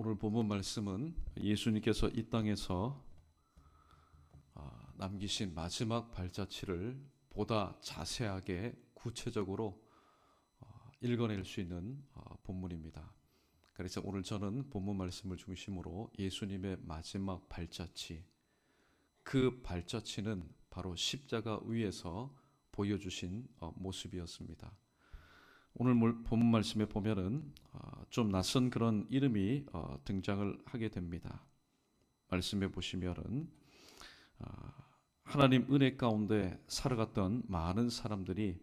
오늘 본문 말씀은 예수님께서 이 땅에서 남기신 마지막 발자취를 보다 자세하게 구체적으로 읽어낼 수 있는 본문입니다. 그래서 오늘 저는 본문 말씀을 중심으로 예수님의 마지막 발자취, 그 발자취는 바로 십자가 위에서 보여주신 모습이었습니다. 오늘 본문 말씀에 보면은 좀 낯선 그런 이름이 등장을 하게 됩니다. 말씀해 보시면은 하나님 은혜 가운데 살아갔던 많은 사람들이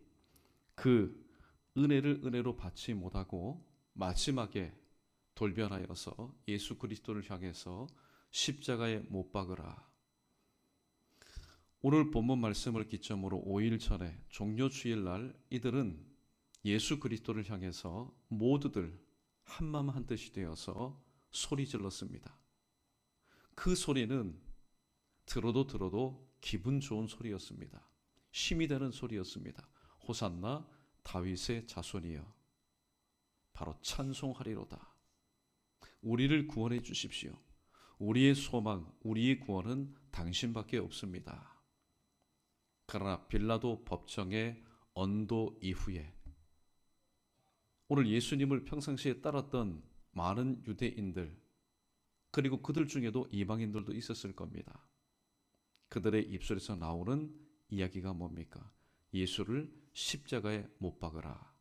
그 은혜를 은혜로 받지 못하고 마지막에 돌변하여서 예수 그리스도를 향해서 십자가에 못 박으라. 오늘 본문 말씀을 기점으로 5일 전에 종료주일날 이들은 예수 그리스도를 향해서 모두들 한마음 한뜻이 되어서 소리 질렀습니다. 그 소리는 들어도 기분 좋은 소리였습니다. 힘이 되는 소리였습니다. 호산나 다윗의 자손이여, 바로 찬송하리로다. 우리를 구원해 주십시오. 우리의 소망, 우리의 구원은 당신밖에 없습니다. 그러나 빌라도 법정의 언도 이후에 오늘 예수님을 평상시에 따랐던 많은 유대인들, 그리고 그들 중에도 이방인들도 있었을 겁니다. 그들의 입술에서 나오는 이야기가 뭡니까? 예수를 십자가에 못 박으라.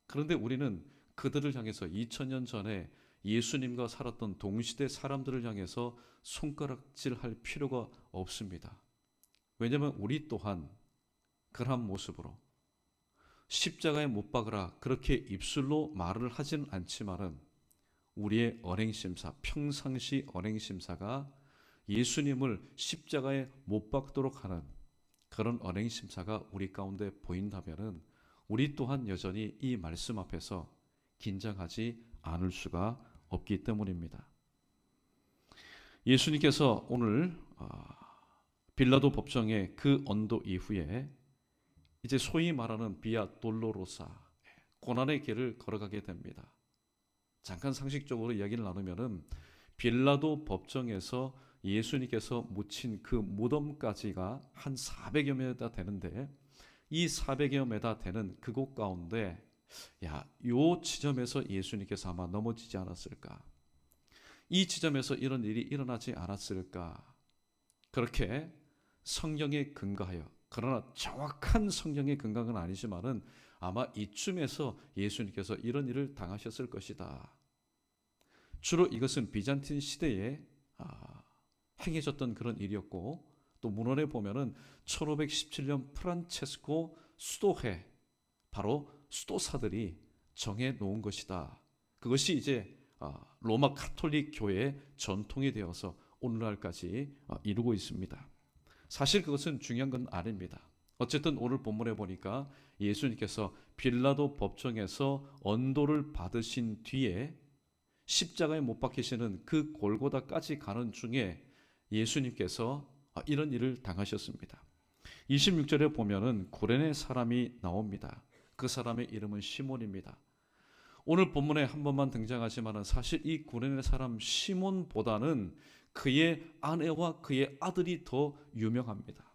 그런데 우리는 그들을 향해서 2000년 전에 예수님과 살았던 동시대 사람들을 향해서 손가락질할 필요가 없습니다. 왜냐하면 우리 또한 그러한 모습으로 십자가에 못 박으라 그렇게 입술로 말을 하지는 않지만은 우리의 언행심사, 평상시 언행심사가 예수님을 십자가에 못 박도록 하는 그런 언행심사가 우리 가운데 보인다면은 우리 또한 여전히 이 말씀 앞에서 긴장하지 않을 수가 없기 때문입니다. 예수님께서 오늘 빌라도 법정의 그 언도 이후에 이제 소위 말하는 비아 돌로로사, 고난의 길을 걸어가게 됩니다. 잠깐 상식적으로 이야기를 나누면은 빌라도 법정에서 예수님께서 묻힌 그 무덤까지가 한 400여 미터 되는데, 이 400여 미터 되는 그곳 가운데 요 지점에서 예수님께서 아마 넘어지지 않았을까, 이 지점에서 이런 일이 일어나지 않았을까, 그렇게 성경에 근거하여, 그러나 정확한 성경의 근거는 아니지만은 아마 이쯤에서 예수님께서 이런 일을 당하셨을 것이다. 주로 이것은 비잔틴 시대에 행해졌던 그런 일이었고, 또 문헌에 보면은 1517년 프란체스코 수도회, 바로 수도사들이 정해 놓은 것이다. 그것이 이제 로마 가톨릭 교회의 전통이 되어서 오늘날까지 이루고 있습니다. 사실 그것은 중요한 건 아닙니다. 어쨌든 오늘 본문에 보니까 예수님께서 빌라도 법정에서 언도를 받으신 뒤에 십자가에 못 박히시는 그 골고다까지 가는 중에 예수님께서 이런 일을 당하셨습니다. 26절에 보면은 구레네 사람이 나옵니다. 그 사람의 이름은 시몬입니다. 오늘 본문에 한 번만 등장하지만 사실 이 구레네 사람 시몬보다는 그의 아내와 그의 아들이 더 유명합니다.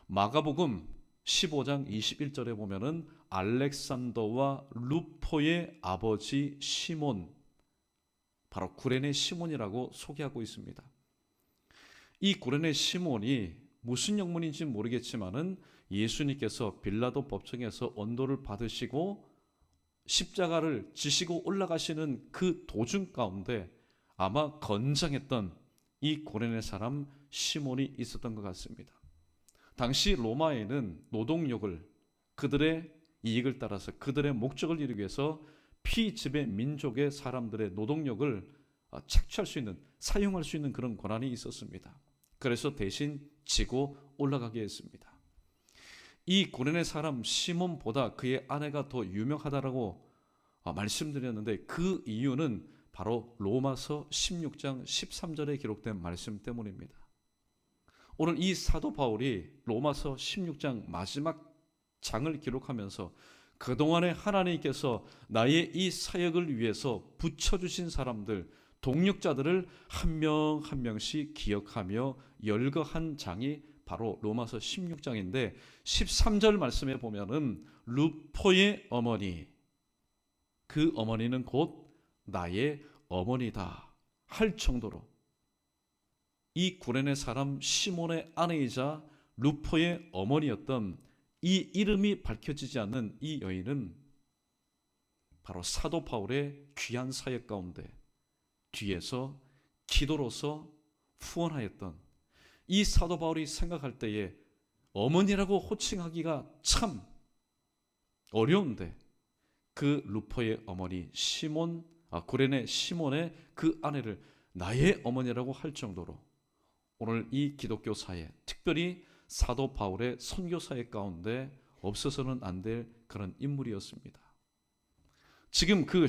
마가복음 15장 21절에 보면은 알렉산더와 루포의 아버지 시몬, 바로 구레네 시몬이라고 소개하고 있습니다. 이 구레네 시몬이 무슨 영문인지 모르겠지만은 예수님께서 빌라도 법정에서 언도를 받으시고 십자가를 지시고 올라가시는 그 도중 가운데 아마 건장했던 이 구레네 사람 시몬이 있었던 것 같습니다. 당시 로마에는 노동력을, 그들의 이익을 따라서 그들의 목적을 이루기 위해서 피지배 민족의 사람들의 노동력을 착취할 수 있는, 사용할 수 있는 그런 권한이 있었습니다. 그래서 대신 지고 올라가게 했습니다. 이 구레네 사람 시몬보다 그의 아내가 더 유명하다라고 말씀드렸는데, 그 이유는 바로 로마서 16장 13절에 기록된 말씀 때문입니다. 오늘 이 사도 바울이 로마서 16장 마지막 장을 기록하면서 그동안에 하나님께서 나의 이 사역을 위해서 붙여주신 사람들, 동력자들을 한 명 한 명씩 기억하며 열거한 장이 바로 로마서 16장인데 13절 말씀에 보면은 루포의 어머니, 그 어머니는 곧 나의 어머니다 할 정도로 이 구레네 사람 시몬의 아내이자 루포의 어머니였던 이 이름이 밝혀지지 않는 이 여인은 바로 사도 바울의 귀한 사역 가운데 뒤에서 기도로서 후원하였던 이 사도 바울이 생각할 때에 어머니라고 호칭하기가 참 어려운데 그 루포의 어머니 구레네 시몬의 그 아내를 나의 어머니라고 할 정도로 오늘 이 기독교 사회, 특별히 사도 바울의 선교 사역 가운데 없어서는 안 될 그런 인물이었습니다. 지금 그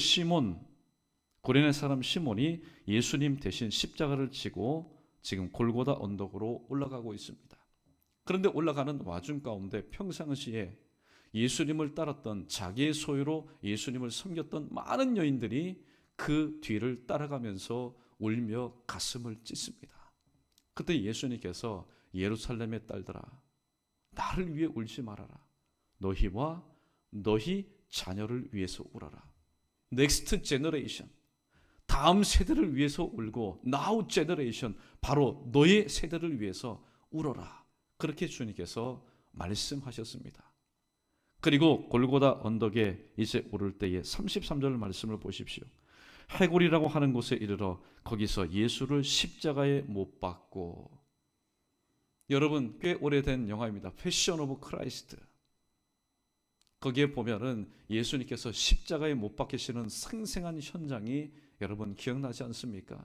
구레네 사람 시몬이 예수님 대신 십자가를 지고 지금 골고다 언덕으로 올라가고 있습니다. 그런데 올라가는 와중 가운데 평상시에 예수님을 따랐던 자기의 소유로 예수님을 섬겼던 많은 여인들이 그 뒤를 따라가면서 울며 가슴을 찢습니다. 그때 예수님께서 예루살렘의 딸들아, 나를 위해 울지 말아라. 너희와 너희 자녀를 위해서 울어라. 넥스트 제너레이션, 다음 세대를 위해서 울고 나우 제너레이션, 바로 너의 세대를 위해서 울어라. 그렇게 주님께서 말씀하셨습니다. 그리고 골고다 언덕에 이제 오를 때에 33절 말씀을 보십시오. 해골이라고 하는 곳에 이르러 거기서 예수를 십자가에 못 박고, 여러분 꽤 오래된 영화입니다. 패션 오브 크라이스트. 거기에 보면은 예수님께서 십자가에 못 박히시는 생생한 현장이 여러분 기억나지 않습니까?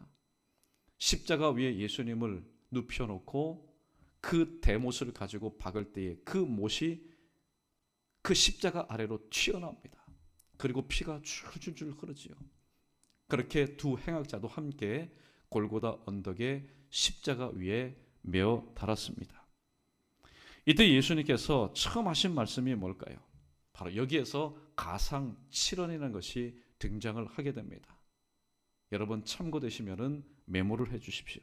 십자가 위에 예수님을 눕혀놓고 그 대못을 가지고 박을 때에 그 못이 그 십자가 아래로 튀어나옵니다. 그리고 피가 줄줄줄 흐르지요. 그렇게 두 행악자도 함께 골고다 언덕에 십자가 위에 메어 달았습니다. 이때 예수님께서 처음 하신 말씀이 뭘까요? 바로 여기에서 가상 7원이라는 것이 등장을 하게 됩니다. 여러분 참고되시면은 메모를 해 주십시오.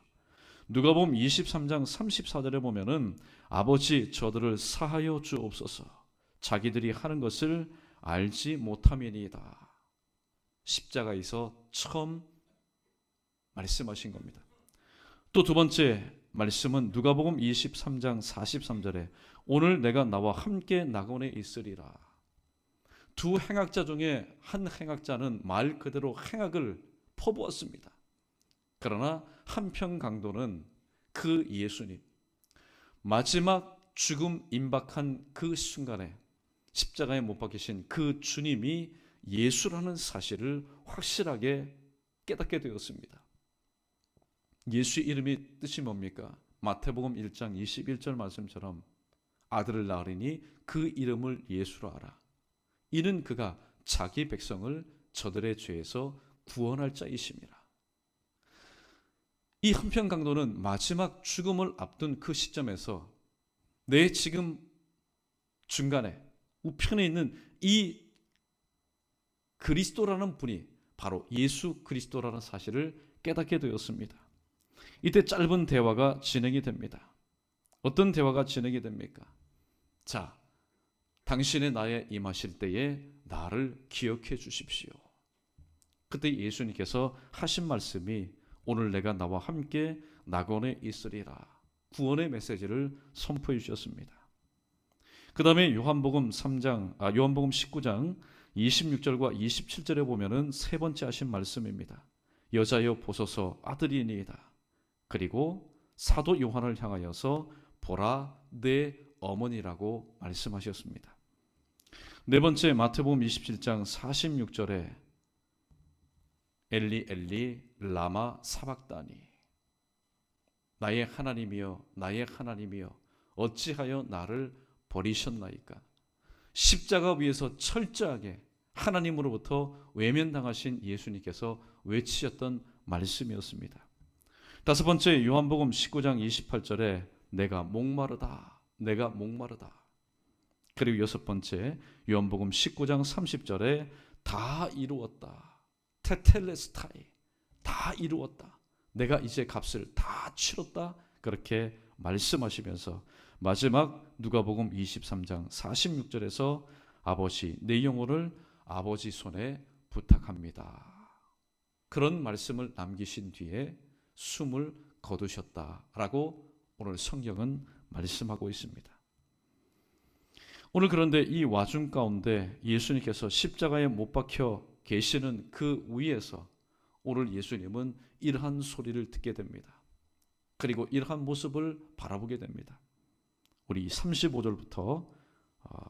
누가복음 23장 34절에 보면은 아버지 저들을 사하여 주옵소서, 자기들이 하는 것을 알지 못함이니이다. 십자가에서 처음 말씀하신 겁니다. 또 두 번째 말씀은 누가복음 23장 43절에 오늘 내가 나와 함께 낙원에 있으리라. 두 행악자 중에 한 행악자는 말 그대로 행악을 퍼부었습니다. 그러나 한편 강도는 그 예수님, 마지막 죽음 임박한 그 순간에 십자가에 못 박히신 그 주님이 예수라는 사실을 확실하게 깨닫게 되었습니다. 예수 이름이 뜻이 뭡니까? 마태복음 1장 21절 말씀처럼 아들을 낳으리니 그 이름을 예수라 하라. 이는 그가 자기 백성을 저들의 죄에서 구원할 자이심이라. 이 한편 강도는 마지막 죽음을 앞둔 그 시점에서 내 지금 중간에 우편에 있는 이 그리스도라는 분이 바로 예수 그리스도라는 사실을 깨닫게 되었습니다. 이때 짧은 대화가 진행이 됩니다. 어떤 대화가 진행이 됩니까? 자, 당신의 나에 임하실 때에 나를 기억해 주십시오. 그때 예수님께서 하신 말씀이 오늘 내가 나와 함께 낙원에 있으리라. 구원의 메시지를 선포해 주셨습니다. 그 다음에 요한복음 19장 26절과 27절에 보면은 세 번째 하신 말씀입니다. 여자여 보소서 아들이니이다. 그리고 사도 요한을 향하여서 보라 내 어머니라고 말씀하셨습니다. 네 번째 마태복음 27장 46절에 엘리 엘리 라마 사박다니, 나의 하나님이여 나의 하나님이여 어찌하여 나를 버리셨나이까. 십자가 위에서 철저하게 하나님으로부터 외면당하신 예수님께서 외치셨던 말씀이었습니다. 다섯 번째 요한복음 19장 28절에 내가 목마르다 내가 목마르다. 그리고 여섯 번째, 요한복음 19장 30절에 다 이루었다. 테텔레스타이, 다 이루었다. 내가 이제 값을 다 치렀다. 그렇게 말씀하시면서 마지막 누가복음 23장 46절에서 아버지, 내 영혼을 아버지 손에 부탁합니다. 그런 말씀을 남기신 뒤에 숨을 거두셨다라고 오늘 성경은 말씀하고 있습니다. 오늘 그런데 이 와중 가운데 예수님께서 십자가에 못 박혀 계시는 그 위에서 오늘 예수님은 이러한 소리를 듣게 됩니다. 그리고 이러한 모습을 바라보게 됩니다. 우리 35절부터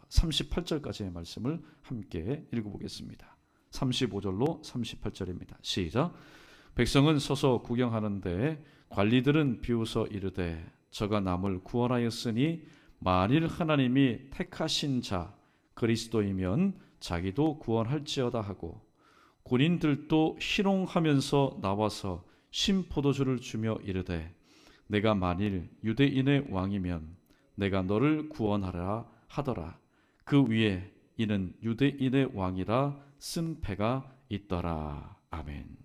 38절까지의 말씀을 함께 읽어보겠습니다. 35절로 38절입니다. 시작. 백성은 서서 구경하는데 관리들은 비웃어 이르되 저가 남을 구원하였으니 만일 하나님이 택하신 자 그리스도이면 자기도 구원할지어다 하고, 군인들도 희롱하면서 나와서 신포도주를 주며 이르되 내가 만일 유대인의 왕이면 내가 너를 구원하라 하더라. 그 위에 이는 유대인의 왕이라 쓴 패가 있더라. 아멘.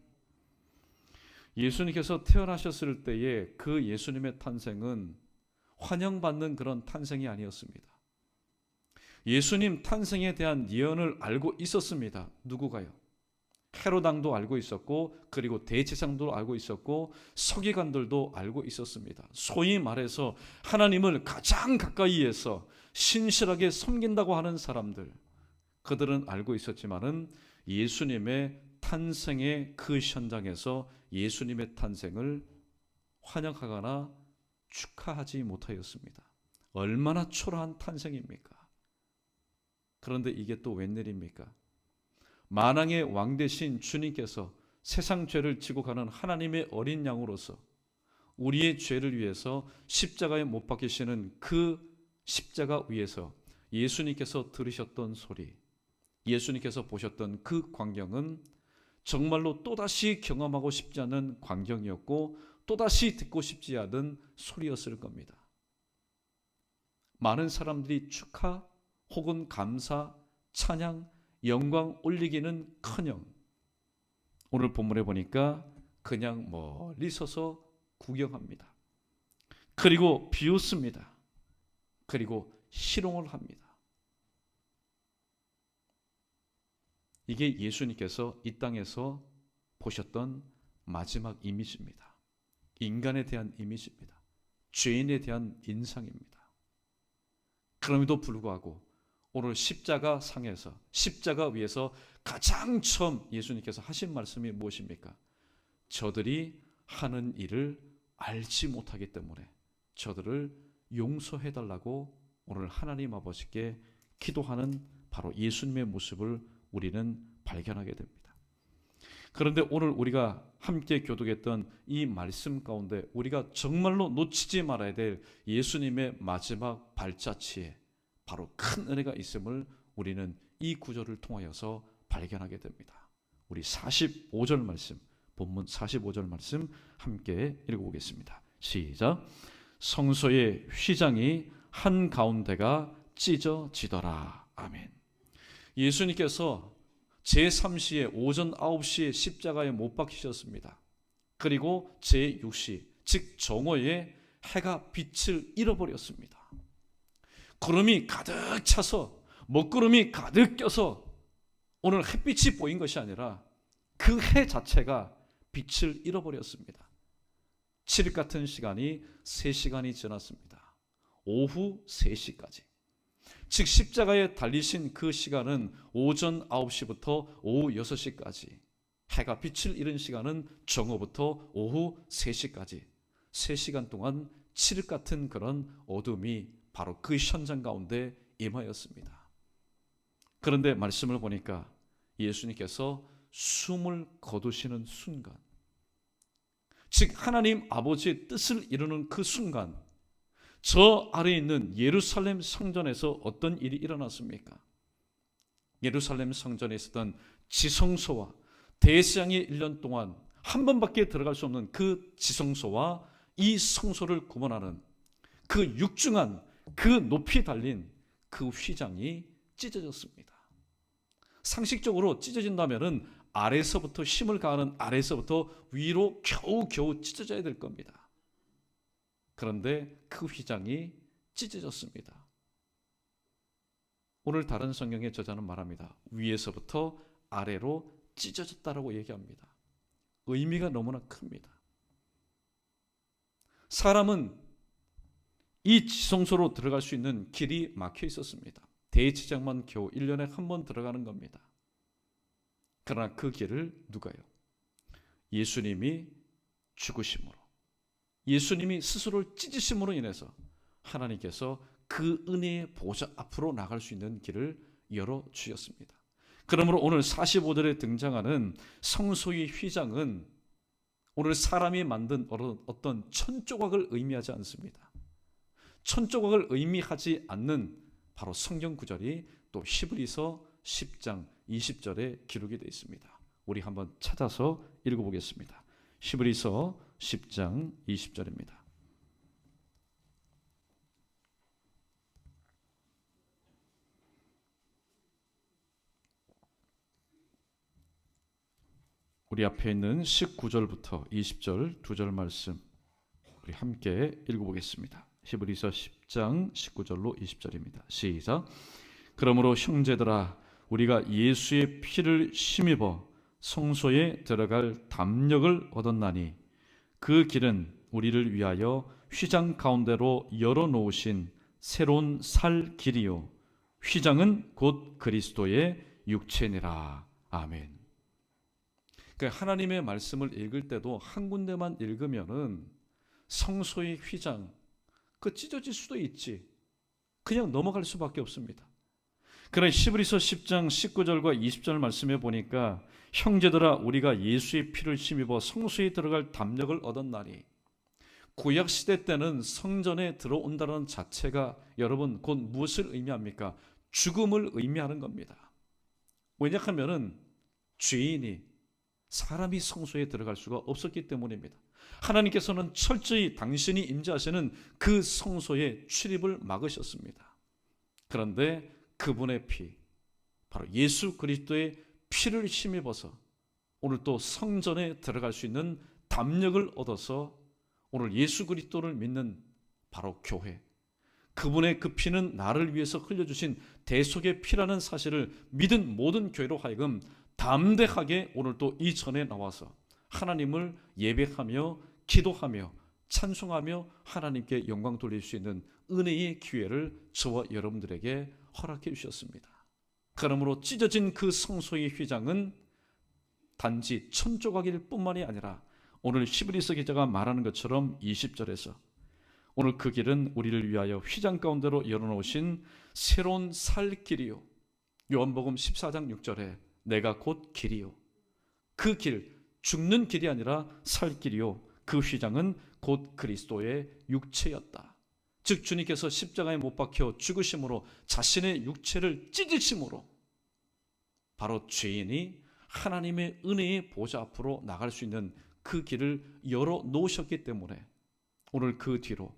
예수님께서 태어나셨을 때에 그 예수님의 탄생은 환영받는 그런 탄생이 아니었습니다. 예수님 탄생에 대한 예언을 알고 있었습니다. 누구가요? 헤로당도 알고 있었고, 그리고 대제사장도 알고 있었고, 서기관들도 알고 있었습니다. 소위 말해서 하나님을 가장 가까이에서 신실하게 섬긴다고 하는 사람들, 그들은 알고 있었지만은 예수님의 탄생의 그 현장에서 예수님의 탄생을 환영하거나 축하하지 못하였습니다. 얼마나 초라한 탄생입니까? 그런데 이게 또 웬일입니까? 만왕의 왕 되신 주님께서 세상 죄를 지고 가는 하나님의 어린 양으로서 우리의 죄를 위해서 십자가에 못 박히시는 그 십자가 위에서 예수님께서 들으셨던 소리, 예수님께서 보셨던 그 광경은 정말로 또다시 경험하고 싶지 않은 광경이었고 또다시 듣고 싶지 않은 소리였을 겁니다. 많은 사람들이 축하 혹은 감사, 찬양, 영광 올리기는커녕 오늘 본문에 보니까 그냥 멀리 서서 구경합니다. 그리고 비웃습니다. 그리고 희롱을 합니다. 이게 예수님께서 이 땅에서 보셨던 마지막 이미지입니다. 인간에 대한 이미지입니다. 죄인에 대한 인상입니다. 그럼에도 불구하고 오늘 십자가 상에서, 십자가 위에서 가장 처음 예수님께서 하신 말씀이 무엇입니까? 저들이 하는 일을 알지 못하기 때문에 저들을 용서해달라고 오늘 하나님 아버지께 기도하는 바로 예수님의 모습을 우리는 발견하게 됩니다. 그런데 오늘 우리가 함께 교독했던 이 말씀 가운데 우리가 정말로 놓치지 말아야 될 예수님의 마지막 발자취에 바로 큰 은혜가 있음을 우리는 이 구절을 통하여서 발견하게 됩니다. 우리 45절 말씀, 본문 45절 말씀 함께 읽어보겠습니다. 시작. 성소의 휘장이 한가운데가 찢어지더라. 아멘. 예수님께서 제3시에 오전 9시에 십자가에 못 박히셨습니다. 그리고 제6시 즉 정오에 해가 빛을 잃어버렸습니다. 구름이 가득 차서 먹구름이 가득 껴서 오늘 햇빛이 보인 것이 아니라 그 해 자체가 빛을 잃어버렸습니다. 칠흑 같은 시간이 3시간이 지났습니다. 오후 3시까지. 즉 십자가에 달리신 그 시간은 오전 9시부터 오후 6시까지, 해가 빛을 잃은 시간은 정오부터 오후 3시까지 3시간 동안 칠흑 같은 그런 어둠이 바로 그 현장 가운데 임하였습니다. 그런데 말씀을 보니까 예수님께서 숨을 거두시는 순간, 즉 하나님 아버지의 뜻을 이루는 그 순간, 저 아래에 있는 예루살렘 성전에서 어떤 일이 일어났습니까? 예루살렘 성전에 있었던 지성소와 대제사장이 1년 동안 한 번밖에 들어갈 수 없는 그 지성소와 이 성소를 구분하는 그 육중한 그 높이 달린 그 휘장이 찢어졌습니다. 상식적으로 찢어진다면은 아래서부터 힘을 가하는 아래서부터 위로 겨우겨우 찢어져야 될 겁니다. 그런데 그 휘장이 찢어졌습니다. 오늘 다른 성경의 저자는 말합니다. 위에서부터 아래로 찢어졌다라고 얘기합니다. 의미가 너무나 큽니다. 사람은 이 지성소로 들어갈 수 있는 길이 막혀 있었습니다. 대제사장만 겨우 1년에 한 번 들어가는 겁니다. 그러나 그 길을 누가요? 예수님이 죽으심으로, 예수님이 스스로를 찢으심으로 인해서 하나님께서 그 은혜의 보좌 앞으로 나갈 수 있는 길을 열어주셨습니다. 그러므로 오늘 45절에 등장하는 성소의 휘장은 오늘 사람이 만든 어떤 천조각을 의미하지 않습니다. 천조각을 의미하지 않는 바로 성경 구절이 또 히브리서 10장 20절에 기록이 되어 있습니다. 우리 한번 찾아서 읽어보겠습니다. 히브리서 10장 20절입니다. 우리 앞에 있는 19절부터 20절 두 절 말씀 우리 함께 읽어보겠습니다. 히브리서 10장 19절로 20절입니다. 시작. 그러므로 형제들아 우리가 예수의 피를 힘입어 성소에 들어갈 담력을 얻었나니 그 길은 우리를 위하여 휘장 가운데로 열어놓으신 새로운 살 길이요 휘장은 곧 그리스도의 육체니라. 아멘. 그러니까 하나님의 말씀을 읽을 때도 한 군데만 읽으면은 성소의 휘장 그 찢어질 수도 있지. 그냥 넘어갈 수밖에 없습니다. 그러나 히브리서 10장 19절과 20절 말씀해 보니까 형제들아 우리가 예수의 피를 힘입어 성소에 들어갈 담력을 얻었나니 구약 시대 때는 성전에 들어온다는 자체가 여러분 곧 무엇을 의미합니까? 죽음을 의미하는 겁니다. 왜냐하면은 죄인이 사람이 성소에 들어갈 수가 없었기 때문입니다. 하나님께서는 철저히 당신이 임재하시는 그 성소에 출입을 막으셨습니다. 그런데 그분의 피, 바로 예수 그리스도의 피를 힘입어서 오늘 또 성전에 들어갈 수 있는 담력을 얻어서 오늘 예수 그리스도를 믿는 바로 교회, 그분의 그 피는 나를 위해서 흘려주신 대속의 피라는 사실을 믿은 모든 교회로 하여금 담대하게 오늘 또 이 전에 나와서 하나님을 예배하며 기도하며 찬송하며 하나님께 영광 돌릴 수 있는 은혜의 기회를 저와 여러분들에게 허락해 주셨습니다. 그러므로 찢어진 그 성소의 휘장은 단지 천조각일 뿐만이 아니라 오늘 히브리서 기자가 말하는 것처럼 20절에서 오늘 그 길은 우리를 위하여 휘장 가운데로 열어놓으신 새로운 살 길이요 요한복음 14장 6절에 내가 곧 길이요 그 길, 죽는 길이 아니라 살 길이요 그 휘장은 곧 그리스도의 육체였다. 즉 주님께서 십자가에 못 박혀 죽으심으로 자신의 육체를 찢으심으로 바로 죄인이 하나님의 은혜의 보좌 앞으로 나갈 수 있는 그 길을 열어놓으셨기 때문에 오늘 그 뒤로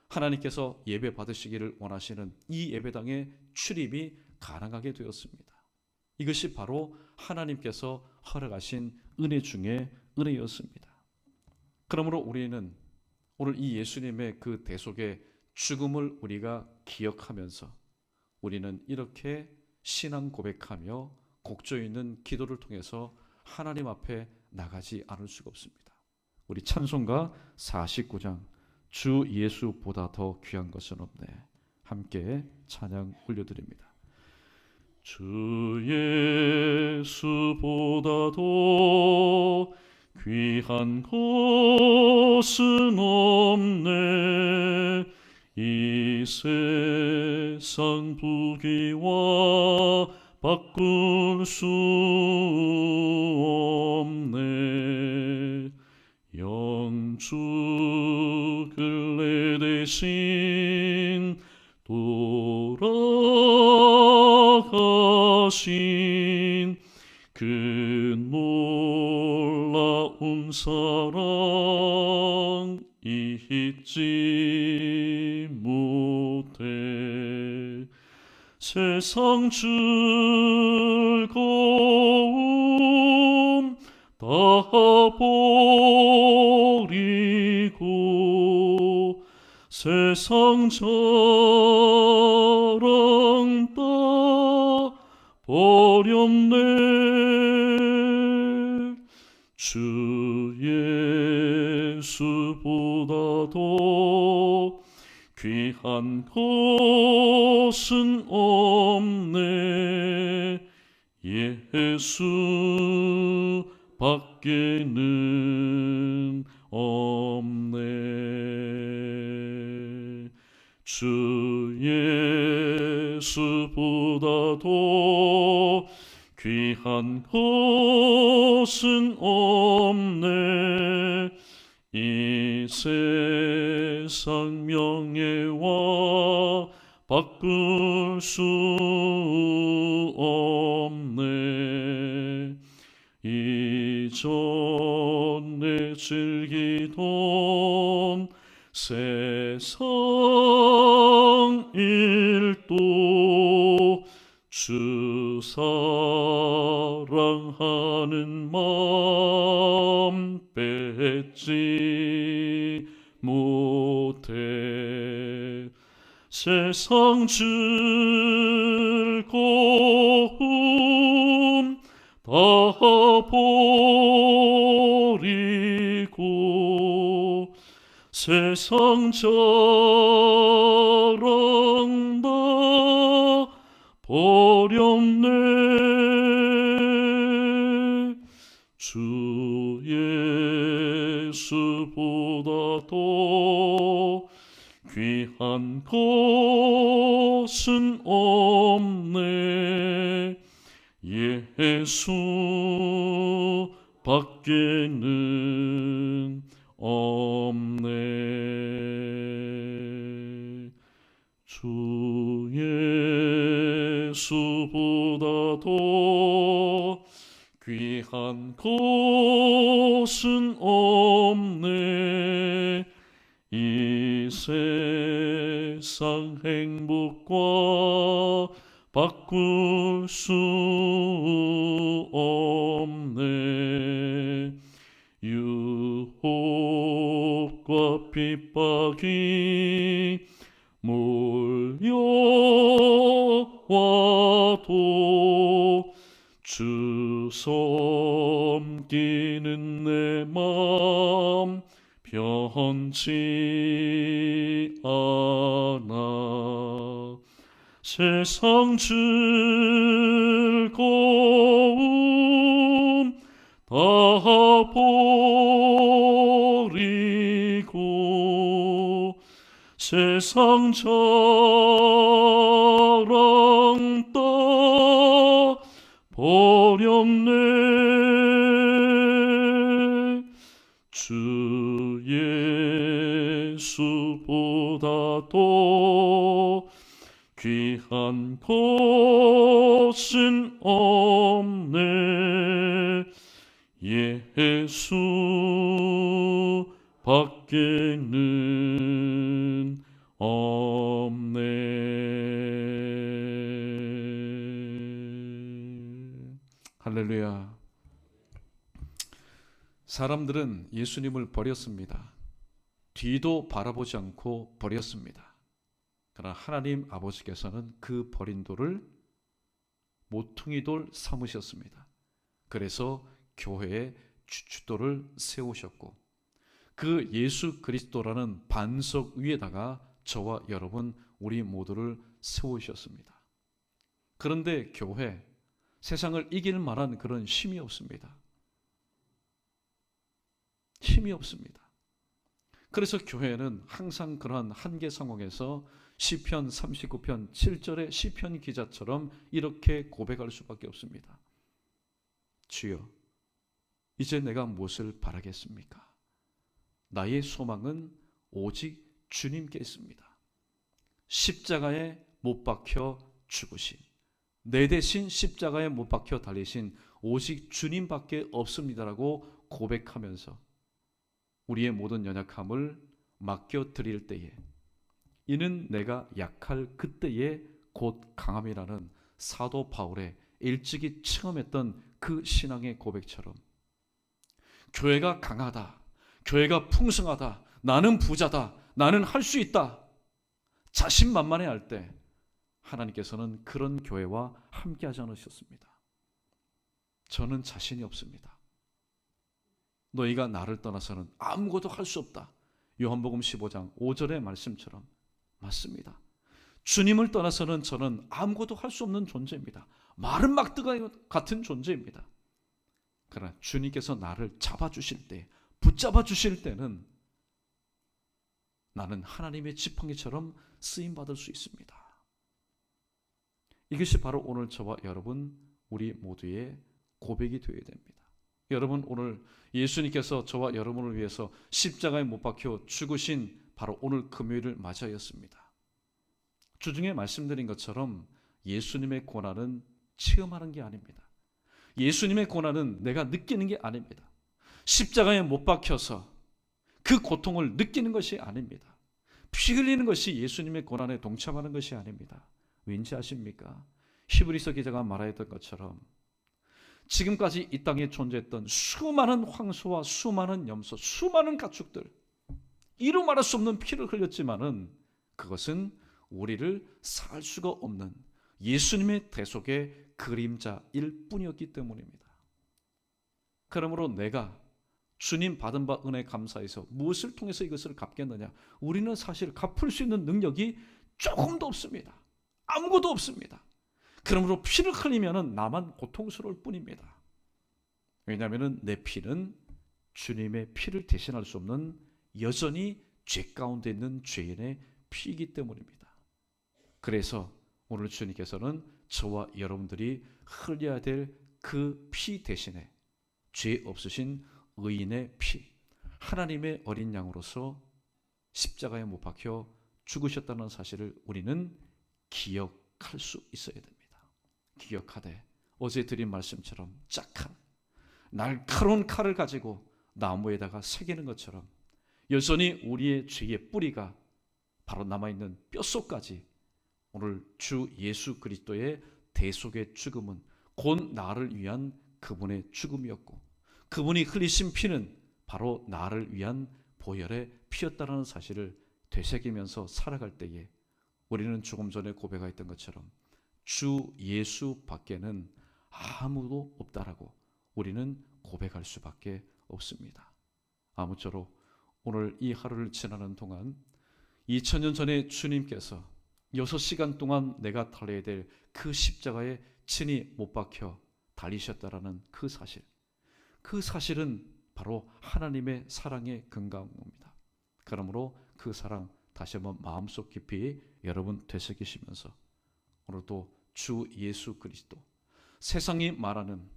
하나님께서 예배 받으시기를 원하시는 이 예배당의 출입이 가능하게 되었습니다. 이것이 바로 하나님께서 허락하신 은혜 중에 은혜였습니다. 그러므로 우리는 오늘 이 예수님의 그 대속의 죽음을 우리가 기억하면서 우리는 이렇게 신앙 고백하며 곡조 있는 기도를 통해서 하나님 앞에 나가지 않을 수가 없습니다. 우리 찬송가 49장 주 예수보다 더 귀한 것은 없네 함께 찬양 올려드립니다. 주 예수보다도 귀한 것은 없네 이 세상 부귀와 바꿀 수 없네 영주 근래 대신 돌아가신 그 놀라운 사랑 잊지 못해 세상 즐거움 다 버리고 세상 자랑 다 버렸네. 주 예수보다도 귀한 것은 없네. 예수 밖에는 없네. 주 예수보다도 귀한 것은 없네. 이 세상 명예와 바꿀 수 없네. 이전에 즐기던 세상 일도 주 사랑하는 마음 뺏지 못해. 세상 즐거움 다 버리고 세상 자랑 다 버렸네. 주 예수보다도 귀한 것은 없네. 예수 밖에는 없네. 주 예수보다도 귀한 것은 없네. 이 세상 행복과 바꿀 수 없네. 유혹과 핍박이 몰려와도 주 섬기는 내 맘 변치 않아. 세상 즐거움 다 버리고 세상 자랑 다 버렸네. 주 예수보다도 귀한 것은 없네. 예수 밖에는 없네. 할렐루야. 사람들은 예수님을 버렸습니다. 뒤도 바라보지 않고 버렸습니다. 그러나 하나님 아버지께서는 그 버린 돌을 모퉁이 돌 삼으셨습니다. 그래서 교회에 주춧돌을 세우셨고 그 예수 그리스도라는 반석 위에다가 저와 여러분 우리 모두를 세우셨습니다. 그런데 교회, 세상을 이길 만한 그런 힘이 없습니다. 힘이 없습니다. 그래서 교회는 항상 그러한 한계 상황에서 시편 39편 7절의 시편 기자처럼 이렇게 고백할 수밖에 없습니다. 주여, 이제 내가 무엇을 바라겠습니까? 나의 소망은 오직 주님께 있습니다. 십자가에 못 박혀 죽으신, 내 대신 십자가에 못 박혀 달리신 오직 주님밖에 없습니다라고 고백하면서 우리의 모든 연약함을 맡겨드릴 때에, 이는 내가 약할 그때에 곧 강함이라는 사도 바울의 일찍이 체험했던 그 신앙의 고백처럼 교회가 강하다, 교회가 풍성하다, 나는 부자다, 나는 할 수 있다, 자신만만해할 때 하나님께서는 그런 교회와 함께하지 않으셨습니다. 저는 자신이 없습니다. 너희가 나를 떠나서는 아무것도 할 수 없다. 요한복음 15장 5절의 말씀처럼 맞습니다. 주님을 떠나서는 저는 아무것도 할 수 없는 존재입니다. 마른 막대가 같은 존재입니다. 그러나 주님께서 나를 잡아주실 때, 붙잡아 주실 때는 나는 하나님의 지팡이처럼 쓰임받을 수 있습니다. 이것이 바로 오늘 저와 여러분, 우리 모두의 고백이 되어야 됩니다. 여러분, 오늘 예수님께서 저와 여러분을 위해서 십자가에 못 박혀 죽으신 바로 오늘 금요일을 맞이하였습니다. 주중에 말씀드린 것처럼 예수님의 고난은 체험하는 게 아닙니다. 예수님의 고난은 내가 느끼는 게 아닙니다. 십자가에 못 박혀서 그 고통을 느끼는 것이 아닙니다. 피 흘리는 것이 예수님의 고난에 동참하는 것이 아닙니다. 왠지 아십니까? 히브리서 기자가 말하였던 것처럼 지금까지 이 땅에 존재했던 수많은 황소와 수많은 염소, 수많은 가축들, 이루 말할 수 없는 피를 흘렸지만은 그것은 우리를 살 수가 없는 예수님의 대속의 그림자일 뿐이었기 때문입니다. 그러므로 내가 주님 받은 바 은혜 감사해서 무엇을 통해서 이것을 갚겠느냐? 우리는 사실 갚을 수 있는 능력이 조금도 없습니다. 아무것도 없습니다. 그러므로 피를 흘리면 나만 고통스러울 뿐입니다. 왜냐하면 내 피는 주님의 피를 대신할 수 없는 여전히 죄 가운데 있는 죄인의 피이기 때문입니다. 그래서 오늘 주님께서는 저와 여러분들이 흘려야 될 그 피 대신에 죄 없으신 의인의 피, 하나님의 어린 양으로서 십자가에 못 박혀 죽으셨다는 사실을 우리는 기억할 수 있어야 됩니다. 기억하되 어제 드린 말씀처럼 짝한 날카로운 칼을 가지고 나무에다가 새기는 것처럼 여전히 우리의 죄의 뿌리가 바로 남아있는 뼛속까지 오늘 주 예수 그리스도의 대속의 죽음은 곧 나를 위한 그분의 죽음이었고 그분이 흘리신 피는 바로 나를 위한 보혈의 피였다는 사실을 되새기면서 살아갈 때에 우리는 조금 전에 고백했던 것처럼 주 예수 밖에는 아무도 없다라고 우리는 고백할 수밖에 없습니다. 아무쪼록 오늘 이 하루를 지나는 동안 2000년 전에 주님께서 6시간 동안 내가 달려야 될 그 십자가에 친히 못 박혀 달리셨다라는 그 사실은 바로 하나님의 사랑의 근간입니다. 그러므로 그 사랑 다시 한번 마음속 깊이 여러분 되새기시면서 오늘도 주 예수 그리스도, 세상이 말하는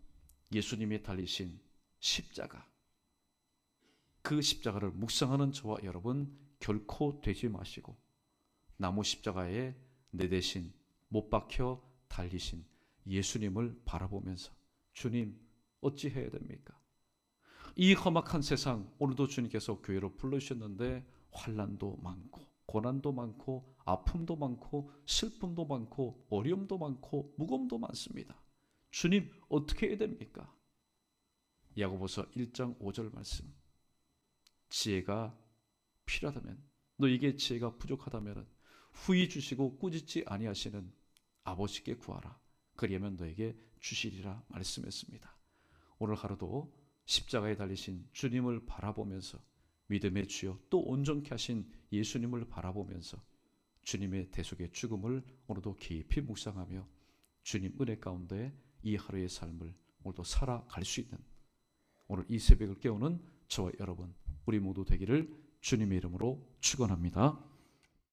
예수님이 달리신 십자가, 그 십자가를 묵상하는 저와 여러분 결코 되지 마시고 나무 십자가에 내 대신 못 박혀 달리신 예수님을 바라보면서 주님 어찌 해야 됩니까? 이 험악한 세상, 오늘도 주님께서 교회로 불러주셨는데 환난도 많고 고난도 많고 아픔도 많고 슬픔도 많고 어려움도 많고 무거움도 많습니다. 주님 어떻게 해야 됩니까? 야고보서 1장 5절 말씀, 지혜가 필요하다면, 너에게 지혜가 부족하다면 후히 주시고 꾸짖지 아니하시는 아버지께 구하라. 그리하면 너에게 주시리라 말씀했습니다. 오늘 하루도 십자가에 달리신 주님을 바라보면서 믿음의 주여 또 온전케 하신 예수님을 바라보면서 주님의 대속의 죽음을 오늘도 깊이 묵상하며 주님 은혜 가운데 이 하루의 삶을 오늘도 살아갈 수 있는 오늘 이 새벽을 깨우는 저와 여러분 우리 모두 되기를 주님의 이름으로 축원합니다.